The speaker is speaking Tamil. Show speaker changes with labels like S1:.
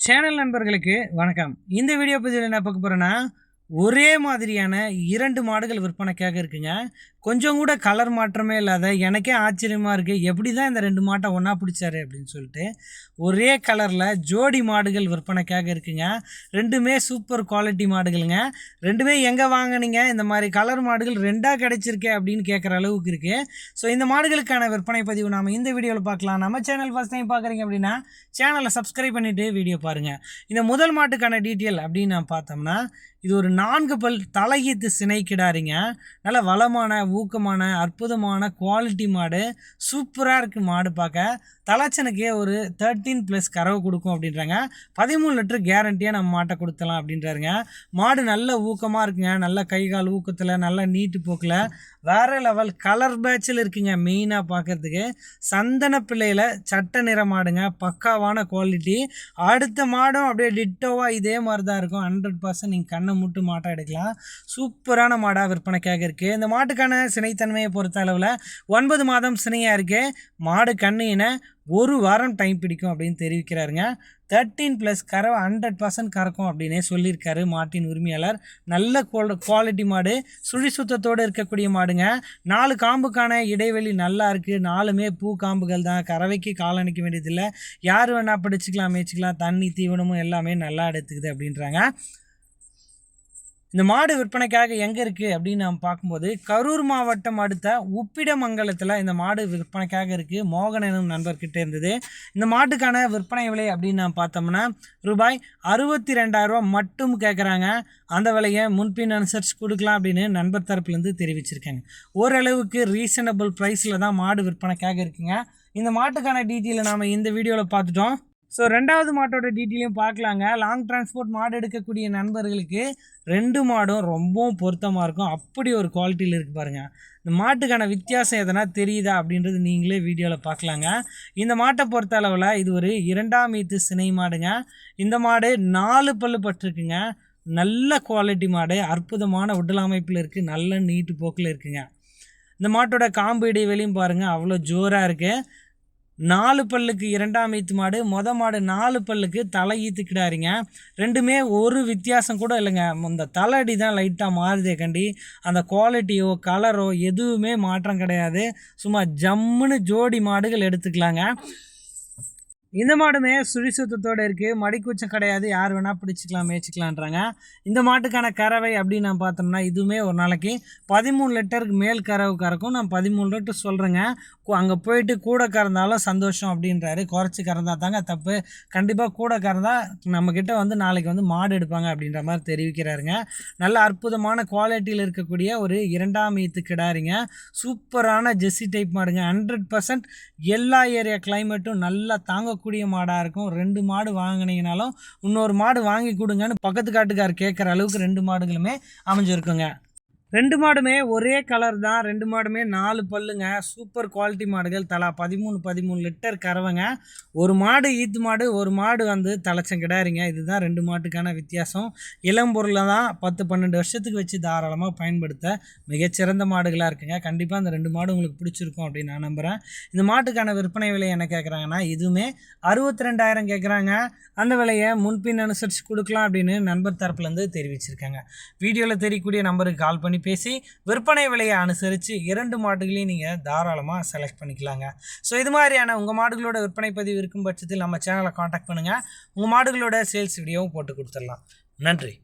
S1: சேனல் நண்பர்களுக்கு வணக்கம். இந்த வீடியோ பதிவில் என்ன பார்க்க போகிறேன்னா, ஒரே மாதிரியான 2 மாடுகள் விற்பனைக்காக இருக்குங்க. கொஞ்சம் கூட கலர் மாற்றமே இல்லாத எனக்கே ஆச்சரியமாக இருக்குது. எப்படி தான் இந்த 2 மாட்டை ஒன்றா பிடிச்சாரு அப்படின்னு சொல்லிட்டு. ஒரே கலரில் ஜோடி மாடுகள் விற்பனைக்காக இருக்குங்க. 2மே சூப்பர் குவாலிட்டி மாடுகளுங்க. 2மே எங்கே வாங்கினீங்க, இந்த மாதிரி கலர் மாடுகள் 2ஆக கிடைச்சிருக்கே அப்படின்னு கேட்குற அளவுக்கு இருக்குது. ஸோ இந்த மாடுகளுக்கான விற்பனை பதிவு நாம் இந்த வீடியோவில் பார்க்கலாம். நம்ம சேனல் ஃபஸ்ட் டைம் பார்க்குறீங்க அப்படின்னா சேனலை சப்ஸ்கிரைப் பண்ணிவிட்டு வீடியோ பாருங்கள். இந்த முதல் மாட்டுக்கான டீட்டெயில் அப்படின்னு நான் பார்த்தோம்னா, இது ஒரு 4 பல் தலையீத்து சினை கிடாரிங்க. நல்ல வளமான ஊக்கமான அற்புதமான குவாலிட்டி மாடு. சூப்பராக இருக்குது மாடு பார்க்க. தலைச்சனுக்கே ஒரு 13+ கறவை கொடுக்கும் அப்படின்றாங்க. 13 லிட்டர் கேரண்டியாக நம்ம மாட்டை கொடுத்தலாம் அப்படின்றாருங்க. மாடு நல்ல ஊக்கமாக இருக்குங்க. நல்ல கைகால் ஊக்கத்தில் நல்ல நீட்டு போக்கில் வேறு லெவல் கலர் பேட்சில் இருக்குங்க. மெயினாக பார்க்குறதுக்கு சந்தன பிள்ளையில் சட்ட நிற மாடுங்க. பக்காவான குவாலிட்டி. அடுத்த மாடும் அப்படியே டிட்டோவாக இதே மாதிரி தான் இருக்கும். 100% நீங்கள் கண்ணை முட்டு மாட்டை எடுக்கலாம். சூப்பரான மாடாக விற்பனைக்காக இருக்குது. இந்த மாட்டுக்கான சினைத்தன்மையை பொறுத்த அளவில் 9 மாதம் சினையாக இருக்குது. மாடு கண்ணின 1 வாரம் டைம் பிடிக்கும் அப்படின்னு தெரிவிக்கிறாருங்க. 13+ கறவை 100% கறக்கும் அப்படின்னே சொல்லியிருக்காரு மாட்டின் உரிமையாளர். நல்ல குவாலிட்டி மாடு. சுழி சுத்தத்தோடு இருக்கக்கூடிய மாடுங்க. 4 காம்புக்கான இடைவெளி நல்லா இருக்குது. 4மே பூ காம்புகள் தான். கறவைக்கு கால் அணைக்க வேண்டியதில்லை. யார் வேணால் பிடிச்சிக்கலாம் மேய்ச்சிக்கலாம். தண்ணி தீவனமும் எல்லாமே நல்லா எடுத்துக்குது அப்படின்றாங்க. இந்த மாடு விற்பனைக்காக எங்கே இருக்குது அப்படின்னு நாம் பார்க்கும்போது, கரூர் மாவட்டம் அடுத்த உப்பிடமங்கலத்தில் இந்த மாடு விற்பனைக்காக இருக்குது. மோகன் எனும் நண்பர்கிட்ட இருந்தது. இந்த மாட்டுக்கான விற்பனை விலை அப்படின்னு நாம் பார்த்தோம்னா ரூபாய் 62,000 மட்டும் கேட்குறாங்க. அந்த விலையை முன்பின் அனுசரித்து கொடுக்கலாம் அப்படின்னு நண்பர் தரப்புலேருந்து தெரிவிச்சிருக்காங்க. ஓரளவுக்கு ரீசனபிள் ப்ரைஸில் தான் மாடு விற்பனைக்காக இருக்குங்க. இந்த மாட்டுக்கான டீட்டெயிலை நாம் இந்த வீடியோவில் பார்த்துட்டோம். ஸோ 2வது மாட்டோட டீட்டெயிலையும் பார்க்கலாங்க. லாங் டிரான்ஸ்போர்ட் மாடு எடுக்கக்கூடிய நண்பர்களுக்கு 2 மாடும் ரொம்பவும் பொருத்தமாக இருக்கும். அப்படி ஒரு குவாலிட்டியில் இருக்குது பாருங்கள். இந்த மாட்டுக்கான வித்தியாசம் எதனா தெரியுதா அப்படின்றது நீங்களே வீடியோவில் பார்க்கலாங்க. இந்த மாட்டை பொறுத்த அளவில் இது ஒரு 2ஆம் ஈத்து சினை மாடுங்க. இந்த மாடு 4 பல்லு பட்டிருக்குங்க. நல்ல குவாலிட்டி மாடு. அற்புதமான உடல் அமைப்பில் இருக்குது. நல்ல நீட்டு போக்கில் இருக்குங்க. இந்த மாட்டோட காம்பு இடைவெளியும் பாருங்கள், அவ்வளோ ஜோராக இருக்குது. 4 பல்லுக்கு 2ஆம் ஈத்து மாடு. மாடு 4 பல்லுக்கு தலை ஈத்து கிடாரிங்க. 2மே ஒரு வித்தியாசம் கூட இல்லைங்க. இந்த தலையடி தான் லைட்டாக மாறுதே கண்டி. அந்த குவாலிட்டியோ கலரோ எதுவுமே மாற்றம் கிடையாது. சும்மா ஜம்முன்னு ஜோடி மாடுகள் எடுத்துக்கலாங்க. இந்த மாடுமே சுழி சுத்தத்தோடு இருக்குது. மடிக்கூச்சம் கிடையாது. யார் வேணால் பிடிச்சிக்கலாம் மேய்ச்சிக்கலான்றாங்க. இந்த மாட்டுக்கான கறவை அப்படின்னு நான் பார்த்தோம்னா இதுவுமே ஒரு நாளைக்கு 13 லிட்டருக்கு மேல் கறவை கறக்கும். நான் 13 லிட்டர் சொல்கிறேங்க. அங்கே போயிட்டு கூட கறந்தாலும் சந்தோஷம் அப்படின்றாரு. குறைச்சி கறந்தா தாங்க தப்பு. கண்டிப்பாக கூட கறந்தால் நம்மக்கிட்ட வந்து நாளைக்கு வந்து மாடு எடுப்பாங்க அப்படின்ற மாதிரி தெரிவிக்கிறாருங்க. நல்ல அற்புதமான குவாலிட்டியில் இருக்கக்கூடிய ஒரு 2ஆம் ஈத்து கிடாரிங்க. சூப்பரான ஜெர்சி டைப் மாடுங்க. 100% எல்லா ஏரியா கிளைமேட்டும் நல்லா தாங்க கூடிய மாடாக இருக்கும். 2 மாடு வாங்கினீங்கனாலும் இன்னொரு மாடு வாங்கி கொடுங்கன்னு பக்கத்து காட்டுக்கார் கேட்குற அளவுக்கு 2 மாடுகளுமே அமைஞ்சிருக்குங்க. 2 மாடுமே ஒரே கலர் தான். 2 மாடுமே 4 பல்லுங்க. சூப்பர் குவாலிட்டி மாடுகள். தலா 13 லிட்டர் கறவைங்க. ஒரு மாடு ஈத்து மாடு, ஒரு மாடு வந்து தலைச்சங்கிடாரிங்க. இதுதான் 2 மாட்டுக்கான வித்தியாசம். இளம் பொருளை தான் 10-12 வருஷத்துக்கு வச்சு தாராளமாக பயன்படுத்த மிகச்சிறந்த மாடுகளாக இருக்குங்க. கண்டிப்பாக அந்த 2 மாடு உங்களுக்கு பிடிச்சிருக்கும் அப்படின்னு நான் நம்புகிறேன். இந்த மாட்டுக்கான விற்பனை விலை என்ன கேட்குறாங்கன்னா இதுவுமே 62,000 கேட்குறாங்க. அந்த விலையை முன்பின் அனுசரித்து கொடுக்கலாம் அப்படின்னு நண்பர் தரப்புலேருந்து தெரிவிச்சிருக்காங்க. வீடியோவில் தெரியக்கூடிய நம்பருக்கு கால் பண்ணி பேசி விற்பனை விலையை அனுசரித்து 2 மாடுகளையும் நீங்கள் தாராளமாக செலக்ட் பண்ணிக்கலாங்க. ஸோ இது மாதிரியான உங்கள் மாடுகளோட விற்பனை பதிவு இருக்கும் பட்சத்தில் நம்ம சேனலை காண்டாக்ட் பண்ணுங்கள். உங்கள் மாடுகளோட சேல்ஸ் வீடியோவும் போட்டு கொடுத்துடலாம். நன்றி.